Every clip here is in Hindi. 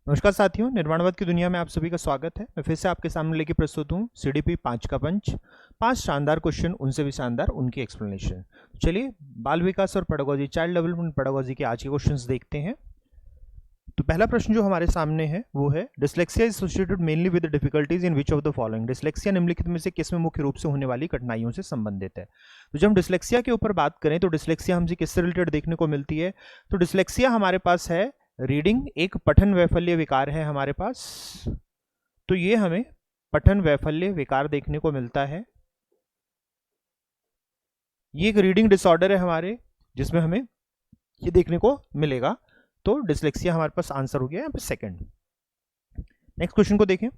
नमस्कार साथियों, निर्माणवाद की दुनिया में आप सभी का स्वागत है। मैं फिर से आपके सामने लेके प्रस्तुत हूँ CDP 5 का पंच। 5 शानदार क्वेश्चन, उनसे भी शानदार उनकी एक्सप्लेनेशन। चलिए बाल विकास और पेडागोजी, चाइल्ड डेवलपमेंट पेडागोजी के आज के क्वेश्चंस देखते हैं। तो पहला प्रश्न जो हमारे सामने है वो है, dyslexia is associated mainly with difficulties in which of the following. Dyslexia निम्नलिखित में से किस में मुख्य रूप से होने वाली कठिनाइयों से संबंधित है। तो जब हम डिसलेक्सिया के ऊपर बात करें तो डिसलेक्सिया हमसे किससे रिलेटेड देखने को मिलती है। तो डिसलेक्सिया हमारे पास है रीडिंग, एक पठन वैफल्य विकार है हमारे पास। तो ये हमें पठन वैफल्य विकार देखने को मिलता है। ये एक रीडिंग डिसऑर्डर है हमारे, जिसमें हमें ये देखने को मिलेगा। तो डिसलेक्सिया हमारे पास आंसर हो गया यहाँ पे सेकंड। नेक्स्ट क्वेश्चन को देखें।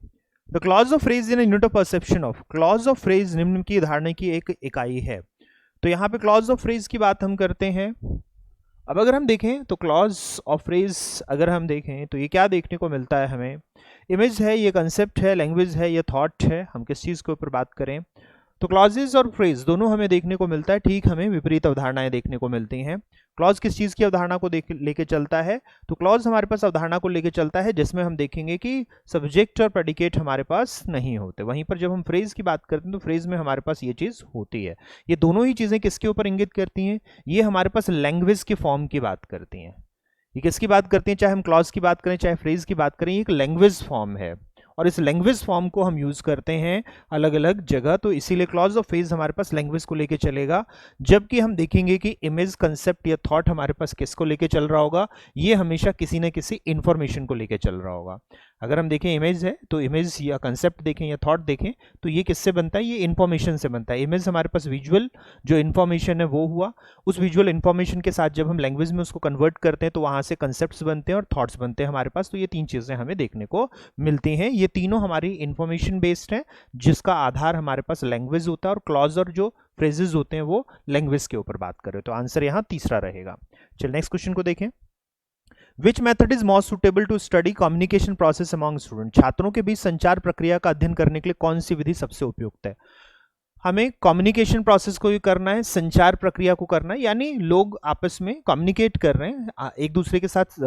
The clause of phrase in unit of perception of. Clause of phrase निम्न की धारणा की एक इकाई है। तो यहाँ पे क्लॉज ऑफ फ्रेज की बात हम करते हैं। अब अगर हम देखें तो क्लॉज ऑफ फ्रेज अगर हम देखें तो ये क्या देखने को मिलता है हमें। इमेज है, ये कंसेप्ट है, लैंग्वेज है, ये थॉट है। हम किस चीज़ के ऊपर बात करें तो क्लॉजेज और फ्रेज दोनों हमें देखने को मिलता है। ठीक, हमें विपरीत अवधारणाएं देखने को मिलती हैं। क्लॉज किस चीज़ की अवधारणा को लेके चलता है तो क्लॉज हमारे पास अवधारणा को लेके चलता है जिसमें हम देखेंगे कि सब्जेक्ट और प्रेडिकेट हमारे पास नहीं होते। वहीं पर जब हम फ्रेज की बात करते हैं तो फ्रेज में हमारे पास ये चीज़ होती है। ये दोनों ही चीज़ें किसके ऊपर इंगित करती हैं, ये हमारे पास लैंग्वेज की फॉर्म की बात करती हैं। ये किसकी बात करती हैं, चाहे हम क्लॉज की बात करें चाहे फ्रेज की बात करें, ये एक लैंग्वेज फॉर्म है और इस लैंग्वेज फॉर्म को हम यूज करते हैं अलग अलग जगह। तो इसीलिए क्लॉज ऑफ फ्रेज हमारे पास लैंग्वेज को लेके चलेगा, जबकि हम देखेंगे कि इमेज, कंसेप्ट या थॉट हमारे पास किसको लेके चल रहा होगा, ये हमेशा किसी न किसी इंफॉर्मेशन को लेके चल रहा होगा। अगर हम देखें इमेज है तो इमेज या कंसेप्ट देखें या थॉट देखें तो ये किससे बनता है, ये इंफॉर्मेशन से बनता है। इमेज हमारे पास विजुअल जो इंफॉर्मेशन है वो हुआ, उस विजुअल इंफॉर्मेशन के साथ जब हम लैंग्वेज में उसको कन्वर्ट करते हैं तो वहां से कंसेप्ट्स बनते हैं और थॉट्स बनते हैं हमारे पास। तो ये तीन चीजें हमें देखने को मिलती हैं। ये तीनों हमारी इंफॉर्मेशन बेस्ड है जिसका आधार हमारे पास लैंग्वेज होता है, और क्लॉज और जो फ्रेजेस होते हैं वो लैंग्वेज के ऊपर बात करें। तो आंसर यहाँ तीसरा रहेगा। चलिए नेक्स्ट क्वेश्चन को देखें। Which method is most suitable to study communication process among students? छात्रों के बीच संचार प्रक्रिया का अध्ययन करने के लिए कौन सी विधि सबसे उपयुक्त है। हमें कम्युनिकेशन प्रोसेस को भी करना है, संचार प्रक्रिया को करना है, यानी लोग आपस में कम्युनिकेट कर रहे हैं, एक दूसरे के साथ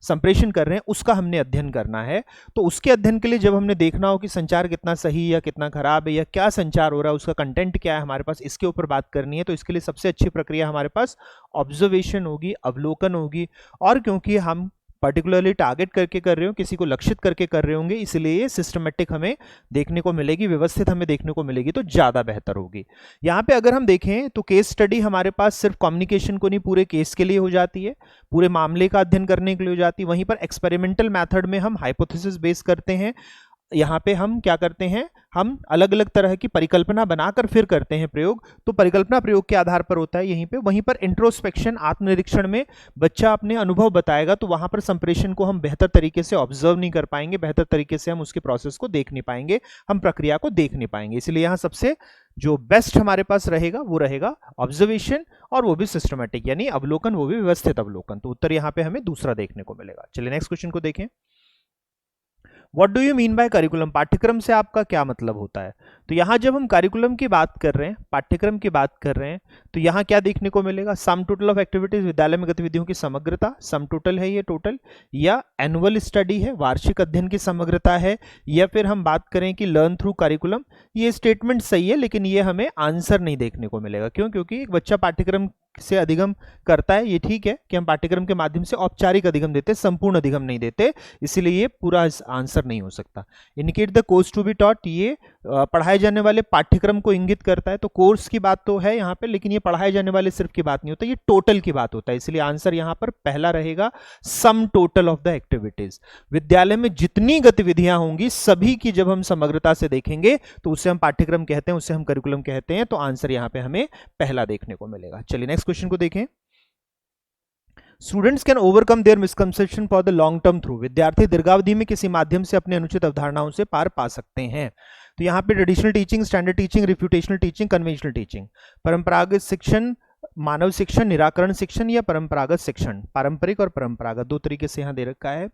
संप्रेषण कर रहे हैं, उसका हमने अध्ययन करना है। तो उसके अध्ययन के लिए जब हमने देखना हो कि संचार कितना सही या कितना खराब है या क्या संचार हो रहा है, उसका कंटेंट क्या है हमारे पास, इसके ऊपर बात करनी है। तो इसके लिए सबसे अच्छी प्रक्रिया हमारे पास ऑब्जर्वेशन होगी, अवलोकन होगी। और क्योंकि हम पर्टिकुलरली टारगेट करके कर रहे हो, किसी को लक्षित करके कर रहे होंगे, इसलिए ये सिस्टमेटिक हमें देखने को मिलेगी, व्यवस्थित हमें देखने को मिलेगी, तो ज़्यादा बेहतर होगी। यहाँ पे अगर हम देखें तो केस स्टडी हमारे पास सिर्फ कम्युनिकेशन को नहीं, पूरे केस के लिए हो जाती है, पूरे मामले का अध्ययन करने के लिए हो जाती है। वहीं पर एक्सपेरिमेंटल मैथड में हम हाइपोथेसिस बेस करते हैं। यहाँ पे हम क्या करते हैं, हम अलग अलग तरह की परिकल्पना बनाकर फिर करते हैं प्रयोग। तो परिकल्पना प्रयोग के आधार पर होता है यहीं पे। वहीं पर इंट्रोस्पेक्शन, आत्मनिरीक्षण में बच्चा अपने अनुभव बताएगा, तो वहां पर संप्रेषण को हम बेहतर तरीके से ऑब्जर्व नहीं कर पाएंगे, बेहतर तरीके से हम उसके प्रोसेस को देख नहीं पाएंगे, हम प्रक्रिया को देख नहीं पाएंगे। इसलिए यहाँ सबसे जो बेस्ट हमारे पास रहेगा वो रहेगा ऑब्जर्वेशन, और वो भी सिस्टमेटिक यानी अवलोकन, वो भी व्यवस्थित अवलोकन। तो उत्तर यहाँ पे हमें दूसरा देखने को मिलेगा। चलिए नेक्स्ट क्वेश्चन को देखें। What do you mean by curriculum? पाठ्यक्रम से आपका क्या मतलब होता है। तो यहाँ जब हम करिकुलम की बात कर रहे हैं, पाठ्यक्रम की बात कर रहे हैं, तो यहाँ क्या देखने को मिलेगा, सम टोटल ऑफ एक्टिविटीज, विद्यालय में गतिविधियों की समग्रता, सम टोटल है ये टोटल, या एनुअल स्टडी है, वार्षिक अध्ययन की समग्रता है, या फिर हम बात करें कि लर्न थ्रू करिकुलम। ये स्टेटमेंट सही है, लेकिन ये हमें आंसर नहीं देखने को मिलेगा। क्यों? क्योंकि एक बच्चा पाठ्यक्रम से अधिगम करता है, ये ठीक है कि हम पाठ्यक्रम के माध्यम से औपचारिक अधिगम देते, संपूर्ण अधिगम नहीं देते, इसलिए ये पूरा आंसर नहीं हो सकता। Indicate the course to be taught, ये पढ़ाए जाने वाले पाठ्यक्रम को इंगित करता है। तो कोर्स की बात तो है यहाँ पे, लेकिन ये पढ़ाए जाने वाले सिर्फ की बात नहीं होता, ये टोटल की बात होता है। इसलिए आंसर यहाँ पर पहला रहेगा, sum total of the activities. विद्यालय में जितनी गतिविधियां होंगी सभी की जब हम समग्रता से देखेंगे तो उसे हम पाठ्यक्रम कहते हैं, उसे हम करिकुलम कहते हैं। तो आंसर यहाँ पे हमें पहला देखने को मिलेगा। चलिए नेक्स्ट क्वेश्चन को देखें। Students can overcome there misconception for the long term through. विद्यार्थी दीर्घावधि में किसी माध्यम से अपने अनुचित अवधारणाओं से पार पा सकते हैं। तो यहाँ पे traditional teaching, standard teaching, refutational teaching, conventional teaching, परंपरागत शिक्षण, मानव शिक्षण, निराकरण शिक्षण, या परंपरागत शिक्षण। पारंपरिक और परंपरागत दो तरीके से यहाँ दे रखा है।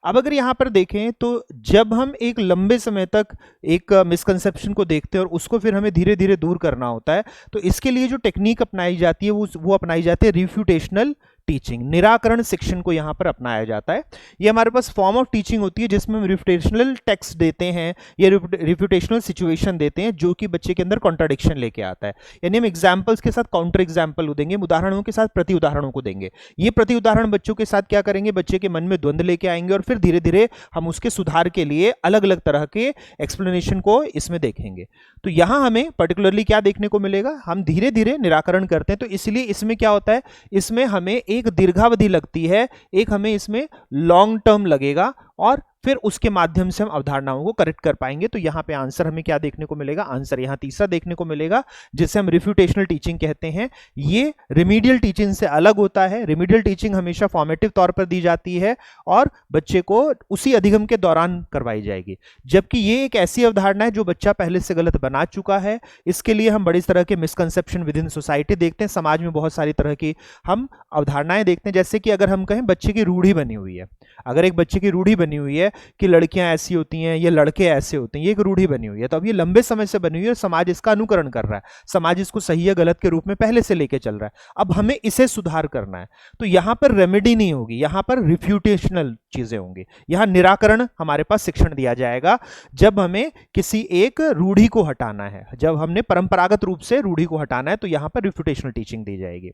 अब अगर यहाँ पर देखें तो जब हम एक लंबे समय तक एक मिसकंसेप्शन को देखते हैं और उसको फिर हमें धीरे धीरे दूर करना होता है, तो इसके लिए जो टेक्निक अपनाई जाती है वो अपनाई जाती है रिफ्यूटेशनल टीचिंग, निराकरण शिक्षण को यहाँ पर अपनाया जाता है। ये हमारे पास फॉर्म ऑफ टीचिंग होती है जिसमें हम रिफ्यूटेशनल टेक्स्ट देते हैं या रिफ्यूटेशनल सिचुएशन देते हैं जो कि बच्चे के अंदर कॉन्ट्राडिक्शन लेके आता है, यानी हम एग्जाम्पल्स के साथ काउंटर एग्जाम्पल देंगे, उदाहरणों के साथ प्रति उदाहरणों को देंगे। ये प्रति उदाहरण बच्चों के साथ क्या करेंगे, बच्चे के मन में द्वंद्व लेके आएंगे और फिर धीरे धीरे हम उसके सुधार के लिए अलग अलग तरह के एक्सप्लेनेशन को इसमें देखेंगे। तो यहां हमें पर्टिकुलरली क्या देखने को मिलेगा, हम धीरे धीरे निराकरण करते हैं, तो इसलिए इसमें क्या होता है, इसमें हमें एक दीर्घावधि लगती है, एक हमें इसमें लॉन्ग टर्म लगेगा और फिर उसके माध्यम से हम अवधारणाओं को करेक्ट कर पाएंगे। तो यहां पे आंसर हमें क्या देखने को मिलेगा, आंसर यहां तीसरा देखने को मिलेगा जिसे हम रिफ्यूटेशनल टीचिंग कहते हैं। ये रिमीडियल टीचिंग से अलग होता है। रिमीडियल टीचिंग हमेशा फॉर्मेटिव तौर पर दी जाती है और बच्चे को उसी अधिगम के दौरान करवाई जाएगी, जबकि ये एक ऐसी अवधारणा है जो बच्चा पहले से गलत बना चुका है। इसके लिए हम बड़ी तरह के मिसकंसेप्शन विद इन सोसाइटी देखते हैं, समाज में बहुत सारी तरह की हम अवधारणाएं देखते हैं। जैसे कि अगर हम कहें बच्चे की रूढ़ी बनी हुई है, अगर एक बच्चे की रूढ़ी बनी हुई है कि लड़कियां ऐसी होती हैं, ये लड़के ऐसे होते हैं, ये एक रूढ़ी बनी हुई है, तो अब ये लंबे समय से बनी हुई है और समाज इसका अनुकरण कर रहा है, समाज इसको सही या गलत के रूप में पहले से लेके चल रहा है। अब हमें इसे सुधार करना है, तो यहां पर रेमेडी नहीं होगी, यहां पर रिफ्यूटेशनल चीजें होंगी, यहां निराकरण हमारे पास शिक्षण दिया जाएगा जब हमें किसी एक रूढ़ी को हटाना है, जब हमने परंपरागत रूप से रूढ़ी को हटाना है, तो यहां पर रिफ्यूटेशनल टीचिंग दी जाएगी।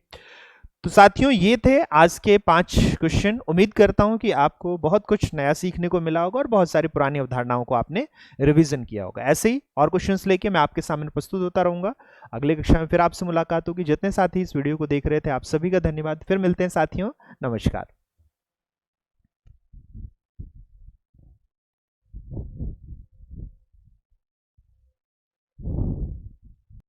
तो साथियों ये थे आज के 5 क्वेश्चन। उम्मीद करता हूं कि आपको बहुत कुछ नया सीखने को मिला होगा और बहुत सारी पुरानी अवधारणाओं को आपने रिवीजन किया होगा। ऐसे ही और क्वेश्चंस लेके मैं आपके सामने प्रस्तुत होता रहूंगा। अगले कक्षा में फिर आपसे मुलाकात होगी। जितने साथी इस वीडियो को देख रहे थे आप सभी का धन्यवाद। फिर मिलते हैं साथियों, नमस्कार।